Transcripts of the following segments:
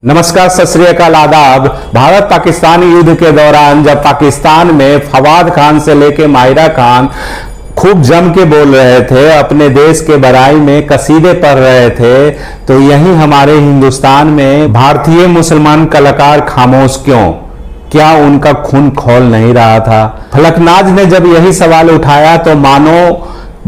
नमस्कार, सत श्री अकाल, आदाब। भारत पाकिस्तान युद्ध के दौरान जब पाकिस्तान में फवाद खान से लेके माहिरा खान खूब जम के बोल रहे थे, अपने देश के बड़ाई में कसीदे पढ़ रहे थे, तो यहीं हमारे हिंदुस्तान में भारतीय मुसलमान कलाकार खामोश क्यों? क्या उनका खून खौल नहीं रहा था? फलकनाज ने जब यही सवाल उठाया तो मानो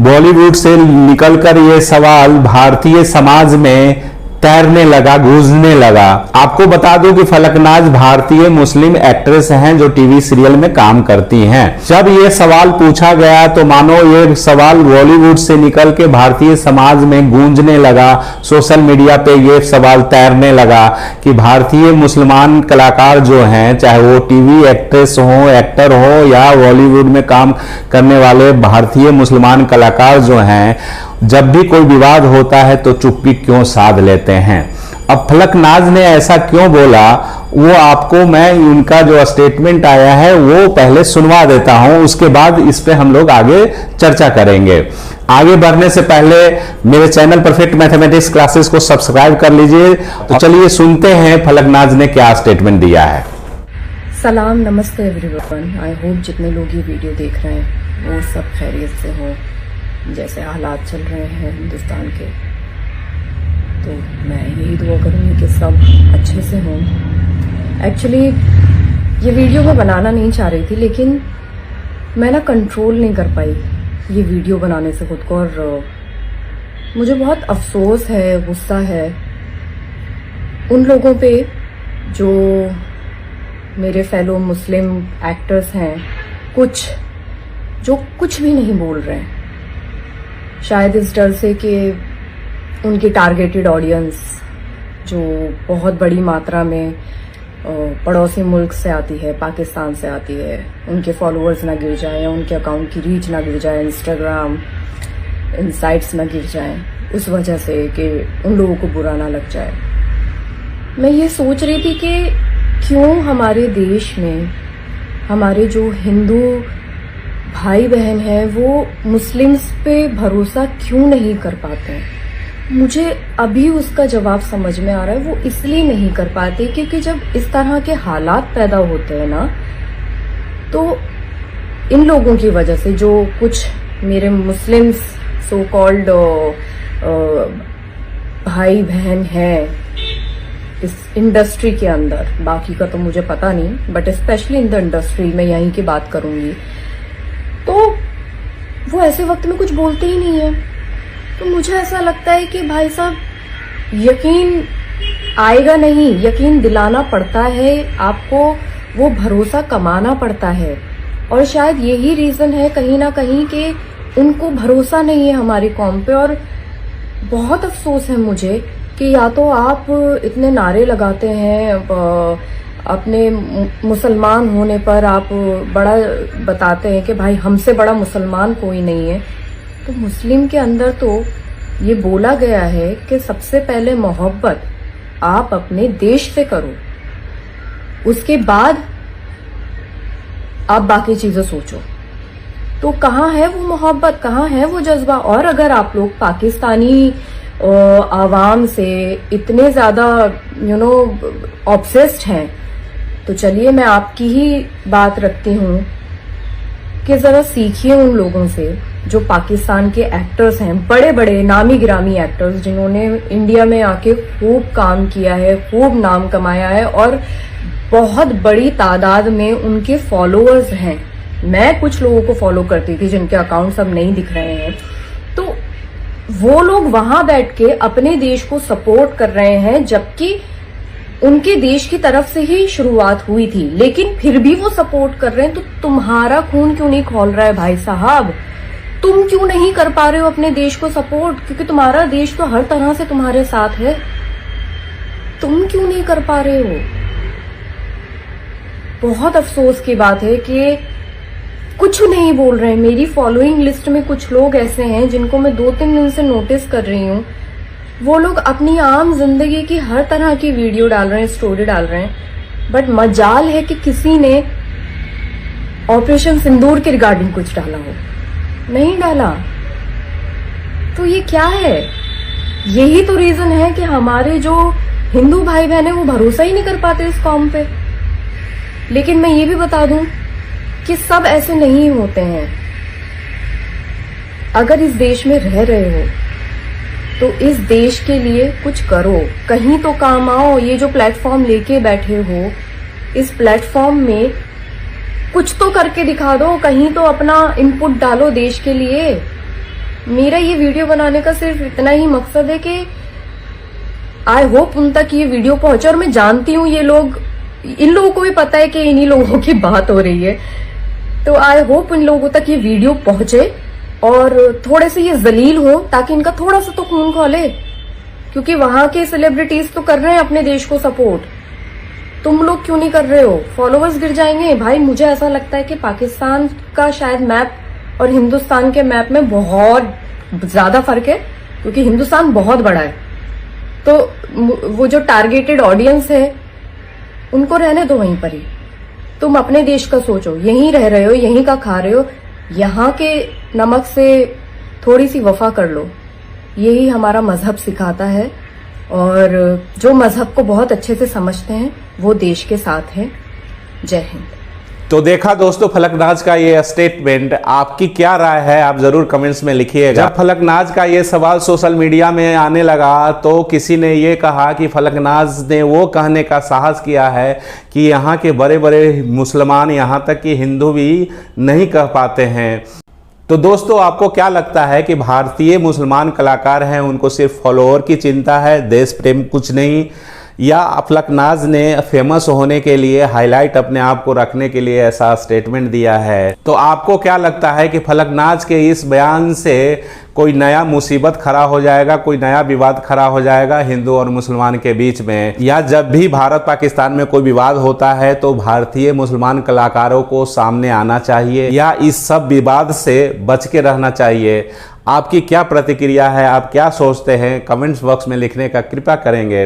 बॉलीवुड से निकलकर ये सवाल भारतीय समाज में तैरने लगा, गूंजने लगा। आपको बता दूं कि फलकनाज भारतीय मुस्लिम एक्ट्रेस हैं जो टीवी सीरियल में काम करती हैं। जब ये सवाल पूछा गया तो मानो ये सवाल बॉलीवुड से निकल के भारतीय समाज में गूंजने लगा, सोशल मीडिया पे ये सवाल तैरने लगा कि भारतीय मुसलमान कलाकार जो हैं, चाहे वो टीवी एक्ट्रेस हो, एक्टर हो या बॉलीवुड में काम करने वाले भारतीय मुसलमान कलाकार जो हैं, जब भी कोई विवाद होता है तो चुप्पी क्यों साध लेते हैं। अब फलकनाज ने ऐसा क्यों बोला, वो आपको मैं उनका जो स्टेटमेंट आया है वो पहले सुनवा देता हूं, उसके बाद इस पे हम लोग आगे चर्चा करेंगे। आगे बढ़ने से पहले मेरे चैनल परफेक्ट मैथमेटिक्स क्लासेस को सब्सक्राइब कर लीजिए। तो चलिए सुनते हैं फलकनाज ने क्या स्टेटमेंट दिया है। सलाम, नमस्ते एवरीवन। आई होप जितने लोग ये वीडियो देख रहे हैं वो सब खैरियत से हो। जैसे हालात चल रहे हैं हिंदुस्तान के, तो मैं यही दुआ करूँगी कि सब अच्छे से हों। एक्चुअली ये वीडियो मैं बनाना नहीं चाह रही थी, लेकिन मैं ना कंट्रोल नहीं कर पाई ये वीडियो बनाने से खुद को, और मुझे बहुत अफसोस है, गुस्सा है उन लोगों पे जो मेरे फेलो मुस्लिम एक्टर्स हैं, जो कुछ भी नहीं बोल रहे हैं, शायद इस डर से कि उनकी टारगेटेड ऑडियंस जो बहुत बड़ी मात्रा में पड़ोसी मुल्क से आती है, पाकिस्तान से आती है, उनके फॉलोअर्स ना गिर जाएं, उनके अकाउंट की रीच ना गिर जाए, इंस्टाग्राम इनसाइट्स ना गिर जाएं, उस वजह से कि उन लोगों को बुरा ना लग जाए। मैं ये सोच रही थी कि क्यों हमारे देश में हमारे जो हिंदू भाई बहन है वो मुस्लिम्स पे भरोसा क्यों नहीं कर पाते हैं। मुझे अभी उसका जवाब समझ में आ रहा है। वो इसलिए नहीं कर पाते क्योंकि जब इस तरह के हालात पैदा होते हैं ना, तो इन लोगों की वजह से जो कुछ मेरे मुस्लिम्स सो कॉल्ड भाई बहन हैं इस इंडस्ट्री के अंदर, बाकी का तो मुझे पता नहीं, but specially in the industry में यहीं की बात करूंगी, तो वो ऐसे वक्त में कुछ बोलते ही नहीं है। तो मुझे ऐसा लगता है कि भाई साहब, यकीन आएगा नहीं, यकीन दिलाना पड़ता है आपको, वो भरोसा कमाना पड़ता है। और शायद यही रीजन है कहीं ना कहीं कि उनको भरोसा नहीं है हमारी कौम पे। और बहुत अफसोस है मुझे कि या तो आप इतने नारे लगाते हैं, अपने मुसलमान होने पर आप बड़ा बताते हैं कि भाई हमसे बड़ा मुसलमान कोई नहीं है, तो मुस्लिम के अंदर तो ये बोला गया है कि सबसे पहले मोहब्बत आप अपने देश से करो, उसके बाद आप बाकी चीजें सोचो। तो कहाँ है वो मोहब्बत, कहाँ है वो जज्बा? और अगर आप लोग पाकिस्तानी आवाम से इतने ज्यादा ऑब्सेस्ड हैं, तो चलिए मैं आपकी ही बात रखती हूँ कि जरा सीखिए उन लोगों से जो पाकिस्तान के एक्टर्स हैं, बड़े बड़े नामी गिरामी एक्टर्स, जिन्होंने इंडिया में आके खूब काम किया है, खूब नाम कमाया है और बहुत बड़ी तादाद में उनके फॉलोअर्स हैं। मैं कुछ लोगों को फॉलो करती थी जिनके अकाउंट्स अब नहीं दिख रहे हैं, तो वो लोग वहां बैठ के अपने देश को सपोर्ट कर रहे हैं, जबकि उनके देश की तरफ से ही शुरुआत हुई थी, लेकिन फिर भी वो सपोर्ट कर रहे हैं। तो तुम्हारा खून क्यों नहीं खौल रहा है भाई साहब? तुम क्यों नहीं कर पा रहे हो अपने देश को सपोर्ट? क्योंकि तुम्हारा देश तो हर तरह से तुम्हारे साथ है, तुम क्यों नहीं कर पा रहे हो? बहुत अफसोस की बात है कि कुछ नहीं बोल रहे हैं। मेरी फॉलोइंग लिस्ट में कुछ लोग ऐसे हैं जिनको मैं 2-3 दिन से नोटिस कर रही हूँ, वो लोग अपनी आम जिंदगी की हर तरह की वीडियो डाल रहे हैं, स्टोरी डाल रहे हैं, बट मजाल है कि किसी ने ऑपरेशन सिंदूर के रिगार्डिंग कुछ डाला हो, नहीं डाला। तो ये क्या है? यही तो रीजन है कि हमारे जो हिंदू भाई बहन है वो भरोसा ही नहीं कर पाते इस कौम पे। लेकिन मैं ये भी बता दूं कि सब ऐसे नहीं होते हैं। अगर इस देश में रह रहे हो तो इस देश के लिए कुछ करो, कहीं तो काम आओ। ये जो प्लेटफॉर्म लेके बैठे हो, इस प्लेटफॉर्म में कुछ तो करके दिखा दो, कहीं तो अपना इनपुट डालो देश के लिए। मेरा ये वीडियो बनाने का सिर्फ इतना ही मकसद है कि आई होप उन तक ये वीडियो पहुंचे। और मैं जानती हूँ ये लोग, इन लोगों को भी पता है कि इन्हीं लोगों की बात हो रही है, तो आई होप इन लोगों तक ये वीडियो पहुंचे और थोड़े से ये जलील हो, ताकि इनका थोड़ा सा तो खून खौले। क्योंकि वहां के सेलिब्रिटीज तो कर रहे हैं अपने देश को सपोर्ट, तुम लोग क्यों नहीं कर रहे हो? फॉलोअर्स गिर जाएंगे भाई। मुझे ऐसा लगता है कि पाकिस्तान का शायद मैप और हिंदुस्तान के मैप में बहुत ज्यादा फर्क है, क्योंकि हिंदुस्तान बहुत बड़ा है। तो वो जो टारगेटेड ऑडियंस है उनको रहने दो वहीं पर ही। तुम अपने देश का सोचो, यहीं रह रहे हो, यहीं का खा रहे हो, यहाँ के नमक से थोड़ी सी वफा कर लो। यही हमारा मजहब सिखाता है, और जो मजहब को बहुत अच्छे से समझते हैं वो देश के साथ हैं। जय हिंद। तो देखा दोस्तों फलकनाज का ये स्टेटमेंट, आपकी क्या राय है आप जरूर कमेंट्स में लिखिएगा। जब फलकनाज का ये सवाल सोशल मीडिया में आने लगा तो किसी ने ये कहा कि फलकनाज ने वो कहने का साहस किया है कि यहाँ के बड़े बड़े मुसलमान, यहाँ तक कि हिंदू भी नहीं कह पाते हैं। तो दोस्तों आपको क्या लगता है कि भारतीय मुसलमान कलाकार हैं, उनको सिर्फ फॉलोअर की चिंता है, देश प्रेम कुछ नहीं, या फलकनाज ने फेमस होने के लिए, हाईलाइट अपने आप को रखने के लिए ऐसा स्टेटमेंट दिया है? तो आपको क्या लगता है कि फलकनाज के इस बयान से कोई नया मुसीबत खड़ा हो जाएगा, कोई नया विवाद खड़ा हो जाएगा हिंदू और मुसलमान के बीच में? या जब भी भारत पाकिस्तान में कोई विवाद होता है तो भारतीय मुसलमान कलाकारों को सामने आना चाहिए, या इस सब विवाद से बच के रहना चाहिए? आपकी क्या प्रतिक्रिया है, आप क्या सोचते हैं? कमेंट्स बॉक्स में लिखने का कृपा करेंगे।